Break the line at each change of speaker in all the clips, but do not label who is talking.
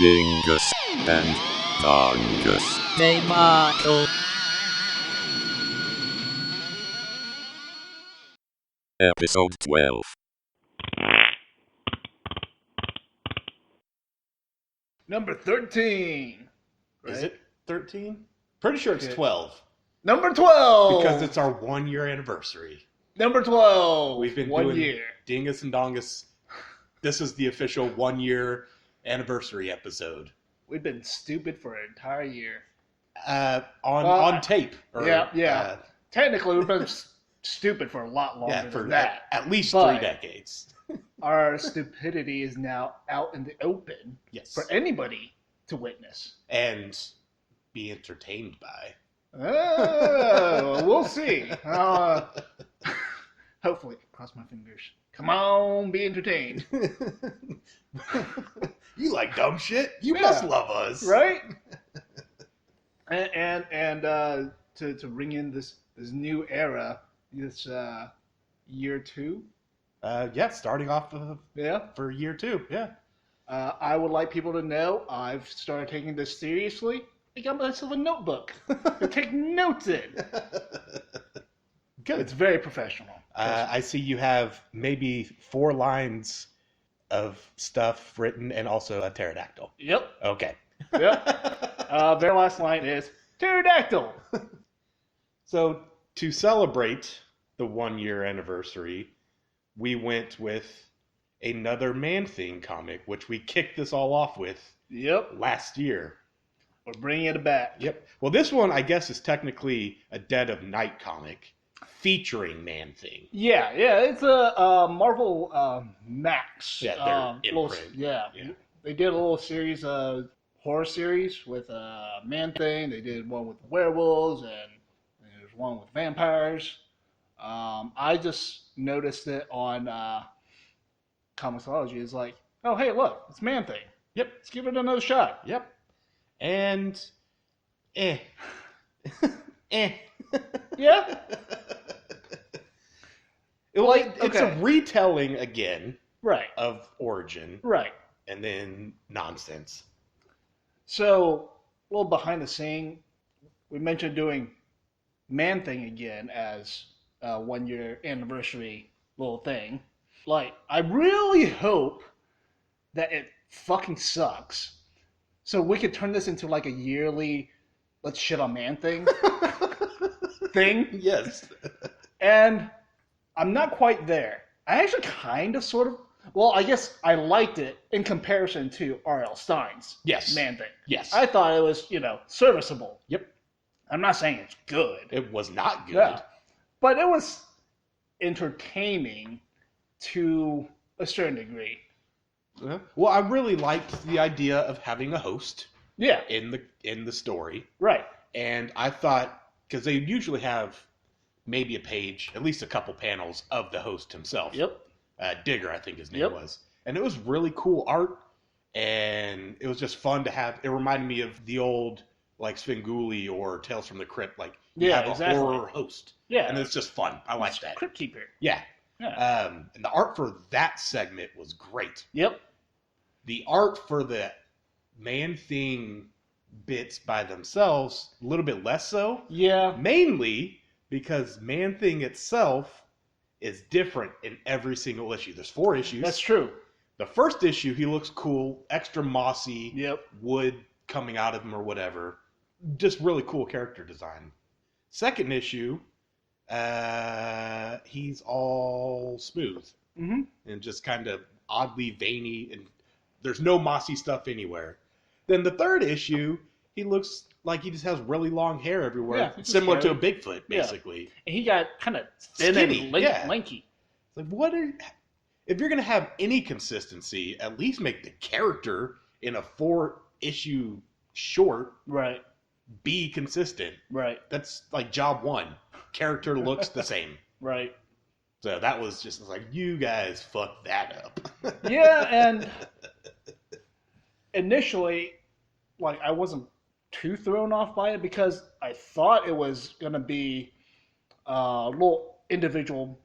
Dingus and Dongus
Debacle.
Episode 12.
Number 13. Right?
Is it 13? Pretty sure it's 12.
Number 12.
Because it's our 1 year anniversary.
Number 12.
We've been
1
doing
year.
Dingus and Dongus. This is the official 1 year anniversary episode.
We've been stupid for an entire year.
On tape.
Yeah. Technically, we've been stupid for a lot longer
for
than that.
at least
But
3 decades.
Our stupidity is now out in the open
Yes.
for anybody to witness.
And be entertained by.
Oh, we'll see. Hopefully, cross my fingers. Come on, be entertained.
You like dumb shit? You
Yeah.
must love us.
Right? and to ring in this new era, this year 2.
Starting off
Yeah.
for year 2. Yeah.
I would like people to know I've started taking this seriously. I got myself a notebook to take notes in.
Good.
It's very professional.
I see you have maybe 4 lines of stuff written and also a pterodactyl.
Yep.
Okay.
Yep. Their last line is pterodactyl.
So to celebrate the 1 year anniversary, we went with another Man-Thing comic, which we kicked this all off with
Yep.
last year.
We're bringing it back.
Yep. Well, this one, I guess, is technically a Dead of Night comic featuring Man-Thing.
Yeah. It's a Marvel Max.
Yeah, their
little-
imprint.
yeah. They did a little series, horror series with Man-Thing. They did one with werewolves, and there's one with vampires. I just noticed it on Comixology. It's like, oh, hey, look, it's Man-Thing.
Yep.
Let's give it another shot.
Yep. And
Yeah.
It's
okay.
a retelling again
Right.
of Origin
Right.
and then nonsense.
So, a little behind the scene, we mentioned doing Man-Thing again as a 1 year anniversary little thing. Like, I really hope that it fucking sucks. So we could turn this into like a yearly let's shit on Man-Thing thing.
Yes.
And I'm not quite there. I actually kind of sort of, well, I guess I liked it in comparison to R.L. Stine's
Yes.
Man-Thing.
Yes.
I thought it was, serviceable.
Yep.
I'm not saying it's good.
It was not good.
Yeah. But it was entertaining to a certain degree.
Well, I really liked the idea of having a host
Yeah.
in the story,
Right.
and I thought because they usually have maybe a page, at least a couple panels of the host himself.
Yep.
Digger, I think his name
Yep.
was, and it was really cool art, and it was just fun to have. It reminded me of the old like Svengoolie or Tales from the Crypt, like you have a
exactly.
horror host,
Yeah.
and it's just fun. I like that.
Crypt Keeper.
Yeah.
Yeah.
And the art for that segment was great.
Yep.
The art for the Man-Thing bits by themselves, a little bit less so.
Yeah.
Mainly because Man-Thing itself is different in every single issue. There's 4 issues.
That's true.
The first issue, he looks cool, extra mossy,
Yep.
wood coming out of him or whatever. Just really cool character design. Second issue, he's all smooth
Mm-hmm.
and just kind of oddly veiny, and there's no mossy stuff anywhere. Then the third issue, he looks like he just has really long hair everywhere,
Yeah, it's
similar to a
scary.
Bigfoot,
Yeah.
basically.
And he got kind of thin
Skinny,
and
yeah.
lanky.
Like, if you're gonna have any consistency, at least make the character in a 4-issue short
Right.
be consistent.
Right.
That's like job 1. Character looks the same.
Right.
So that was just like, you guys fucked that up.
Yeah, and initially, like, I wasn't too thrown off by it because I thought it was going to be little individual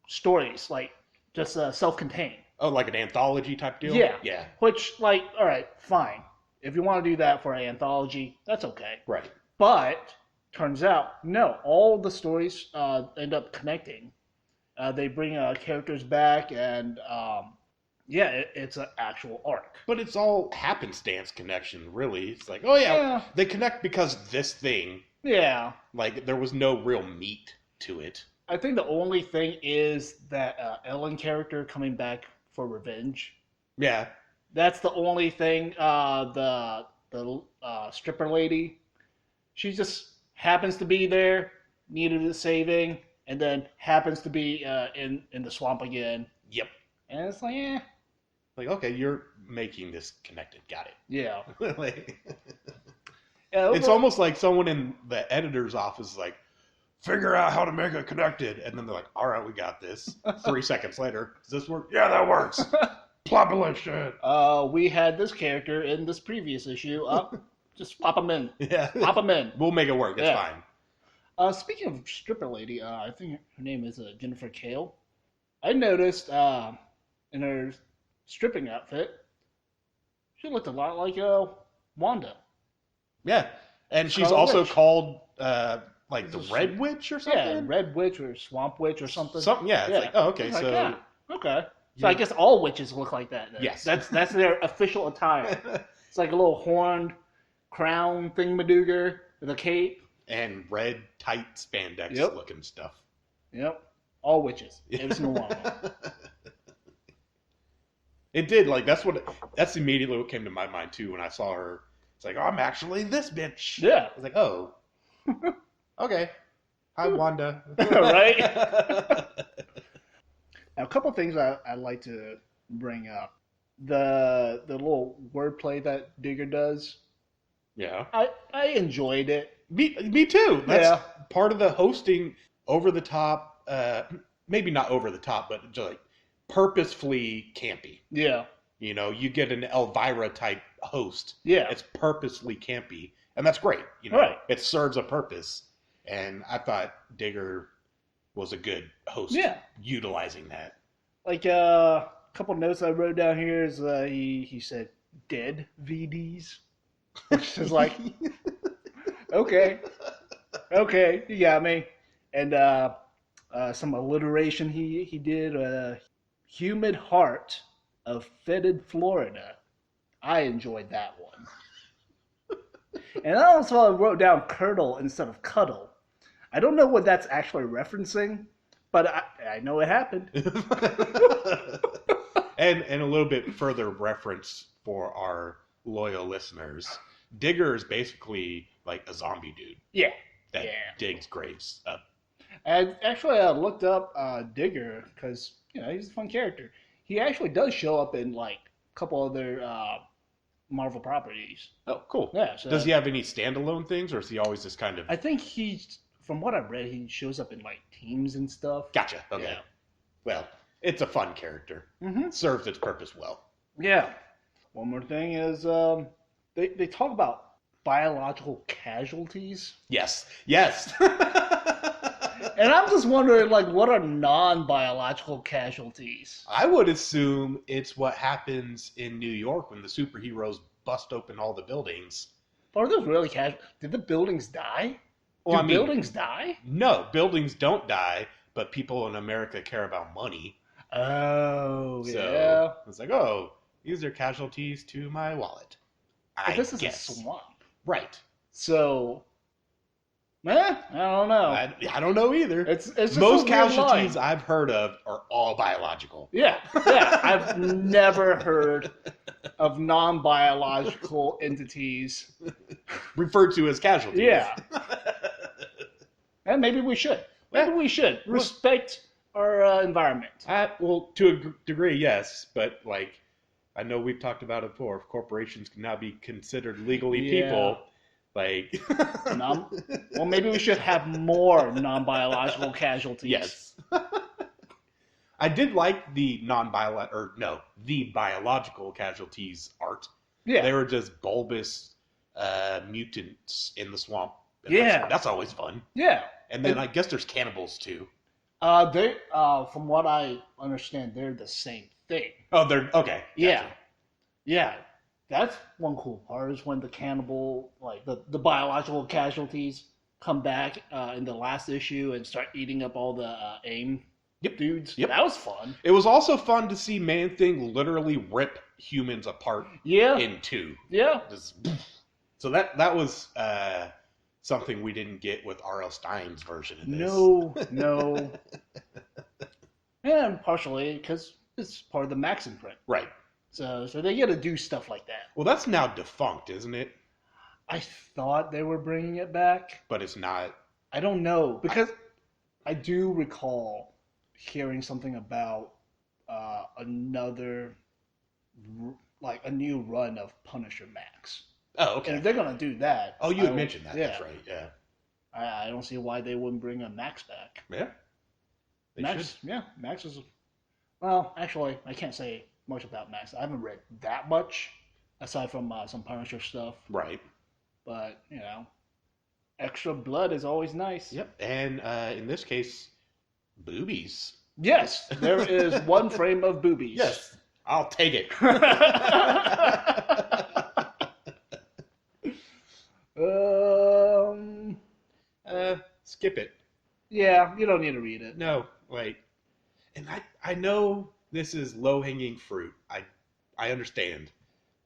stories, like just self-contained.
Oh, like an anthology type deal?
Yeah.
Yeah.
Which, like, all right, fine. If you want to do that for an anthology, that's okay.
Right.
But turns out, no, all the stories end up connecting. They bring characters back, and it's an actual arc.
But it's all happenstance connection, really. It's like, oh yeah, they connect because this thing.
Yeah.
Like, there was no real meat to it.
I think the only thing is that Ellen character coming back for revenge.
Yeah.
That's the only thing. The stripper lady, she just happens to be there, needed a saving, and then happens to be in the swamp again.
Yep.
And it's like, eh.
Like, okay, you're making this connected. Got it.
Yeah.
It's almost like someone in the editor's office is like, figure out how to make it connected. And then they're like, all right, we got this. 3 seconds later, does this work? Yeah, that works. Population.
We had this character in this previous issue. Just pop them in.
Yeah.
Pop them in.
We'll make it work. It's fine.
Speaking of stripper lady, I think her name is Jennifer Kale. I noticed in her stripping outfit, she looked a lot like Wanda.
Yeah. And she's
Scarlet
also
Witch.
called like the Red Witch or something?
Yeah, Red Witch or Swamp Witch or something.
It's like, oh, okay,
like,
so...
yeah, okay. So I guess all witches look like that then.
Yes.
That's their official attire. It's like a little horned crown thingamadooger with a cape.
And red, tight spandex looking stuff.
Yep. All witches. Every single one of them.
It did, like, that's immediately what came to my mind, too, when I saw her. It's like, oh, I'm actually this bitch.
Yeah.
I was like, oh. Okay. Hi, Wanda.
Right? Now, a couple things I'd like to bring up. The little wordplay that Digger does.
Yeah.
I enjoyed it.
Me too. That's part of the hosting, over the top, maybe not over the top, but just like purposefully campy.
Yeah.
You know, you get an Elvira type host.
Yeah.
It's purposely campy. And that's great. You know,
right.
It serves a purpose. And I thought Digger was a good host utilizing that.
Like a couple notes I wrote down here is he said dead VDs, which is like okay, you got me. And some alliteration he did. Humid heart of fetid Florida. I enjoyed that one. And I also wrote down curdle instead of cuddle. I don't know what that's actually referencing, but I know it happened.
and a little bit further reference for our loyal listeners. Digger is basically like a zombie dude.
Yeah.
That digs graves up.
And actually, I looked up Digger because, he's a fun character. He actually does show up in, like, a couple other Marvel properties.
Oh, cool.
Yeah. So,
does he have any standalone things, or is he always just kind of...
I think from what I've read, he shows up in, like, teams and stuff.
Gotcha. Okay.
Yeah.
Well, it's a fun character. Mm-hmm. Serves its purpose well.
Yeah. One more thing is they talk about biological casualties.
Yes.
And I'm just wondering, like, what are non-biological casualties?
I would assume it's what happens in New York when the superheroes bust open all the buildings.
Are those really casual? Did the buildings die?
Well,
buildings die?
No, buildings don't die, but people in America care about money.
Oh,
so
yeah.
It's like, oh, these are casualties to my wallet.
But this is a swamp.
Right.
So... I don't know.
I don't know either.
It's just
most casualties I've heard of are all biological.
Yeah. I've never heard of non-biological entities
referred to as casualties.
Yeah. And maybe we should. We should respect our environment.
Well, to a degree, yes, but like I know we've talked about it before. If corporations can now be considered legally people. Like,
well, maybe we should have more non-biological casualties.
Yes. I did like the the biological casualties art.
Yeah.
They were just bulbous mutants in the swamp. And that's always fun.
Yeah.
And then I guess there's cannibals too.
They from what I understand, they're the same thing.
Oh, they're okay. Gotcha.
Yeah. That's one cool part is when the cannibal, like the biological casualties, come back in the last issue and start eating up all the AIM dudes.
Yep.
That was fun.
It was also fun to see Man-Thing literally rip humans apart in two.
Yeah.
So that was something we didn't get with R.L. Stein's version of this.
No. And partially because it's part of the Max imprint.
Right.
So they get to do stuff like that.
Well, that's now defunct, isn't it?
I thought they were bringing it back.
But it's not.
I don't know. Because I do recall hearing something about another, like a new run of Punisher Max.
Oh, okay.
And if they're going to do that.
Oh, you had mentioned that. Yeah. That's right, yeah.
I don't see why they wouldn't bring a Max back.
Yeah.
Max is. Well, actually, I can't say much about Max. I haven't read that much, aside from some Punisher stuff.
Right.
But, extra blood is always nice.
Yep. And in this case, boobies.
Yes, there is one frame of boobies.
Yes, I'll take it. Skip it.
Yeah, you don't need to read it.
No, and I know this is low-hanging fruit. I understand.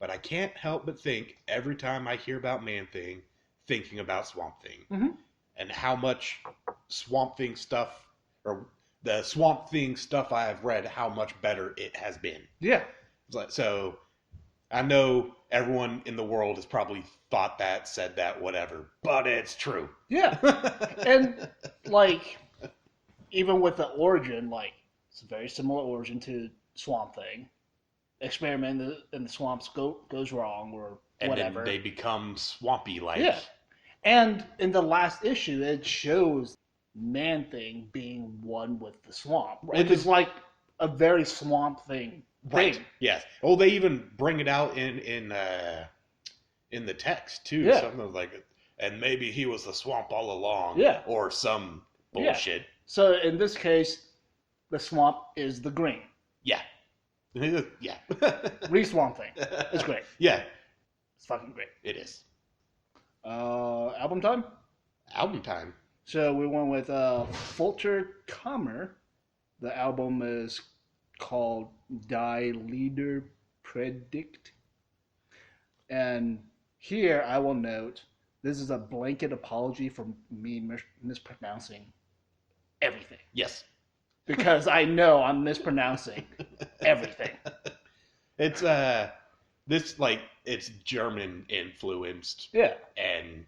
But I can't help but think, every time I hear about Man-Thing, thinking about Swamp Thing.
Mm-hmm.
And how much Swamp Thing stuff, or the Swamp Thing stuff I have read, how much better it has been.
Yeah.
So, I know everyone in the world has probably thought that, said that, whatever. But it's true.
Yeah. And, even with the origin, it's a very similar origin to Swamp Thing. Experiment in the swamps goes wrong or whatever.
And then they become swampy-like.
Yeah. And in the last issue, it shows Man-Thing being one with the swamp. It is like a very Swamp Thing.
Right. Yes. Oh, they even bring it out in the text too.
Yeah.
Something like, and maybe he was the swamp all along.
Yeah.
Or some bullshit.
Yeah. So in this case, the swamp is the green.
Yeah. Yeah.
Re-Swamp Thing. It's great.
Yeah.
It's fucking great.
It is.
Album time?
Album time.
So we went with Folterkammer. The album is called Die Lederpredigt. And here I will note, this is a blanket apology for me mispronouncing everything.
Yes.
Because I know I'm mispronouncing everything.
It's it's German influenced.
Yeah.
And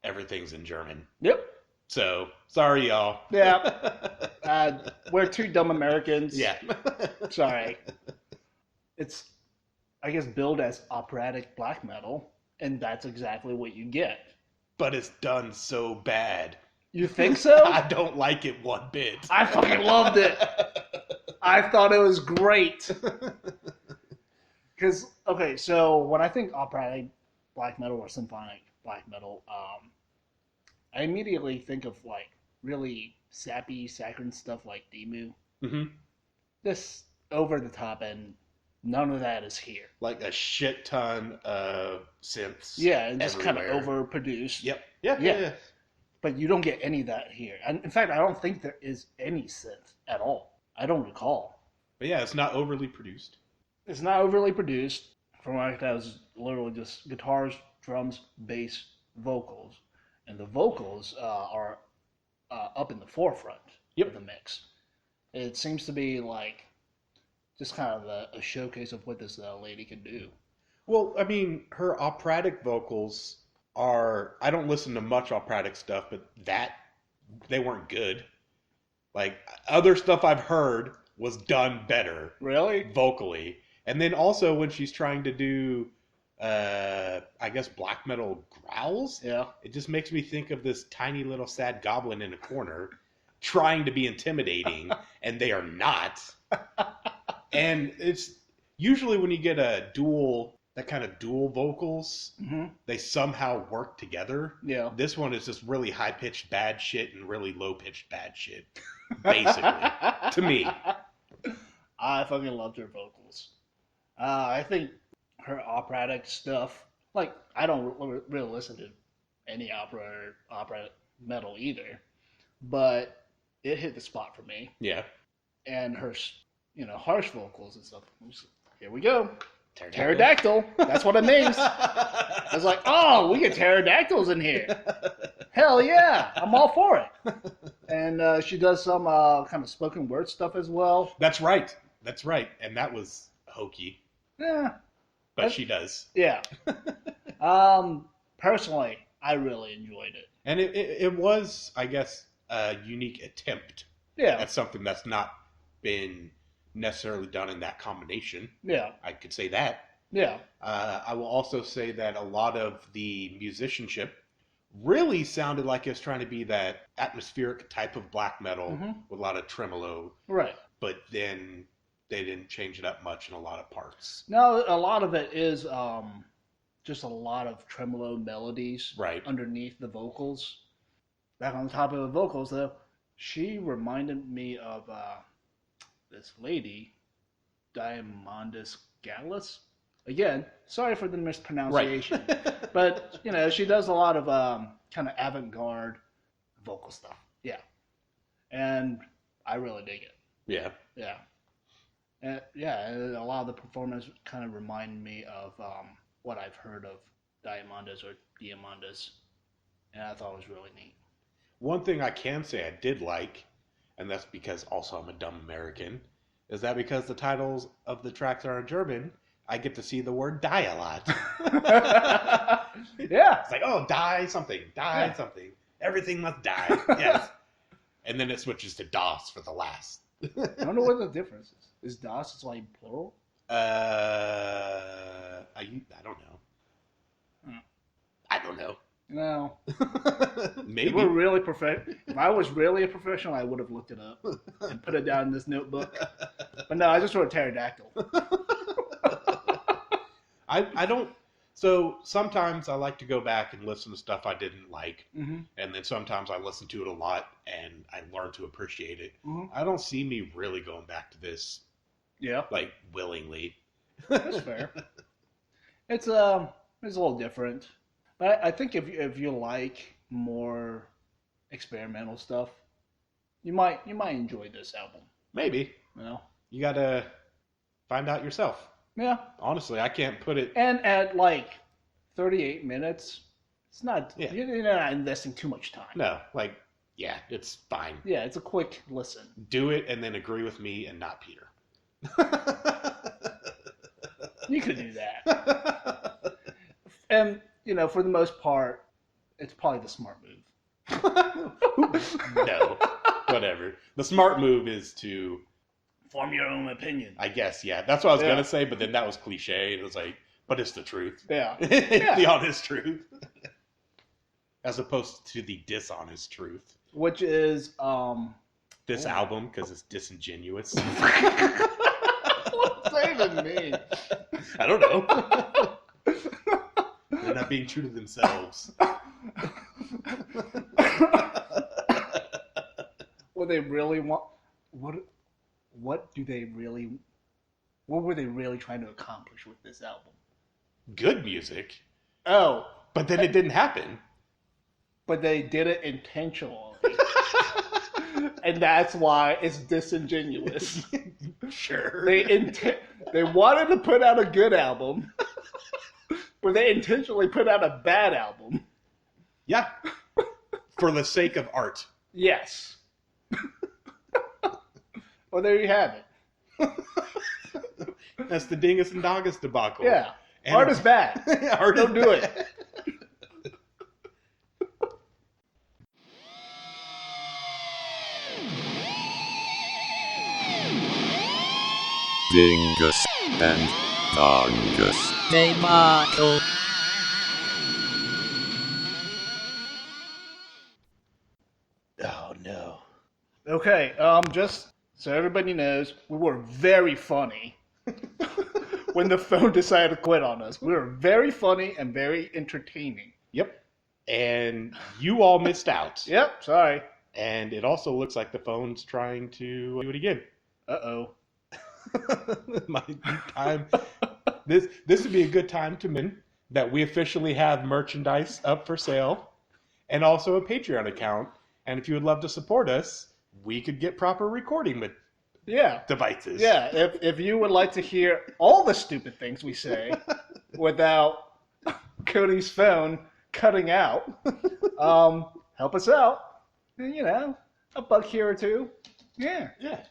everything's in German.
Yep.
So, sorry y'all.
Yeah. We're two dumb Americans.
Yeah.
Sorry. It's, I guess, billed as operatic black metal, and that's exactly what you get.
But it's done so bad.
You think so?
I don't like it one bit.
I fucking loved it. I thought it was great. Because, okay, so when I think operatic black metal or symphonic black metal, I immediately think of, really sappy, saccharine stuff like Demu.
Mm-hmm.
This over the top, and none of that is here.
Like a shit ton of synths.
Yeah, and just kind of
everywhere.
overproduced.
Yep. Yeah.
But you don't get any of that here. And in fact, I don't think there is any synth at all. I don't recall.
But yeah, it's not overly produced.
It's not overly produced. From what I can tell, it's literally just guitars, drums, bass, vocals. And the vocals are up in the forefront of the mix. It seems to be just kind of a showcase of what this lady can do.
Well, I mean, her operatic vocals are, I don't listen to much operatic stuff, but they weren't good. Other stuff I've heard was done better.
Really?
Vocally. And then also when she's trying to do, I guess, black metal growls.
Yeah.
It just makes me think of this tiny little sad goblin in a corner trying to be intimidating, and they are not. And it's usually when you get that kind of dual vocals,
mm-hmm.
they somehow work together.
Yeah.
This one is just really high-pitched bad shit and really low-pitched bad shit, basically, to me.
I fucking loved her vocals. I think her operatic stuff. Like, I don't really listen to any opera metal either, but it hit the spot for me.
Yeah.
And her, harsh vocals and stuff. Here we go.
Pterodactyl.
Pterodactyl. That's what it means. I was like, oh, we get pterodactyls in here. Hell yeah, I'm all for it. And she does some kind of spoken word stuff as well.
That's right. And that was hokey.
Yeah.
But she does.
Yeah. Personally, I really enjoyed it.
And it was, I guess, a unique attempt at something that's not been necessarily done in that combination.
Yeah.
I could say that.
Yeah.
I will also say that a lot of the musicianship really sounded like it was trying to be that atmospheric type of black metal with a lot of tremolo.
Right.
But then they didn't change it up much in a lot of parts.
No, a lot of it is just a lot of tremolo melodies underneath the vocals. Back on the top of the vocals, though, she reminded me of this lady, Diamandis Gallus. Again, sorry for the mispronunciation.
Right.
But, she does a lot of kind of avant-garde vocal stuff. Yeah. And I really dig it.
Yeah.
Yeah. And, and a lot of the performance kind of remind me of what I've heard of Diamandis or Diamandis. And I thought it was really neat.
One thing I can say I did like, and that's because also I'm a dumb American, is that because the titles of the tracks are in German, I get to see the word die a lot.
Yeah.
It's like, oh, die something. Everything must die. Yes. And then it switches to Das for the last.
I don't know what the difference is. Is Das is like plural?
I don't know. I don't know.
No.
Maybe.
If we're really if I was really a professional, I would have looked it up and put it down in this notebook. But no, I just wrote pterodactyl.
I don't. So sometimes I like to go back and listen to stuff I didn't like, and then sometimes I listen to it a lot and I learn to appreciate it. I don't see me really going back to this, like willingly.
That's fair. It's a little different, but I think if you like more experimental stuff, you might enjoy this album.
Maybe. You gotta find out yourself.
Yeah.
Honestly, I can't put it.
And at like 38 minutes, it's not. Yeah. You're not investing too much time.
No, it's fine.
Yeah, it's a quick listen.
Do it and then agree with me and not Peter.
You could do that. And for the most part, it's probably the smart move.
No, whatever. The smart move is to
form your own opinion.
I guess, yeah. That's what I was going to say, but then that was cliche. It was like, but it's the truth.
Yeah.
It's the honest truth. As opposed to the dishonest truth.
Which is,
this album, because it's disingenuous.
What does that even mean?
I don't know. They're not being true to themselves.
What they really want... What were they really trying to accomplish with this album?
Good music.
Oh.
But then it didn't happen.
But they did it intentionally. And that's why it's disingenuous.
Sure.
They wanted to put out a good album, but they intentionally put out a bad album.
Yeah. For the sake of art.
Yes. Well, there you have it.
That's the Dingus and Dongus debacle.
Yeah. And art is bad.
Art
Don't do it.
Dingus and Dongus
Debacle.
Oh, no.
Okay, just so everybody knows, we were very funny when the phone decided to quit on us. We were very funny and very entertaining.
Yep. And you all missed out.
Yep, sorry.
And it also looks like the phone's trying to do it again.
Uh-oh.
My time. This would be a good time to mention that we officially have merchandise up for sale and also a Patreon account. And if you would love to support us, we could get proper recording with devices.
Yeah, if you would like to hear all the stupid things we say without Cody's phone cutting out, help us out. You know, $1 here or $2. Yeah.
Yeah.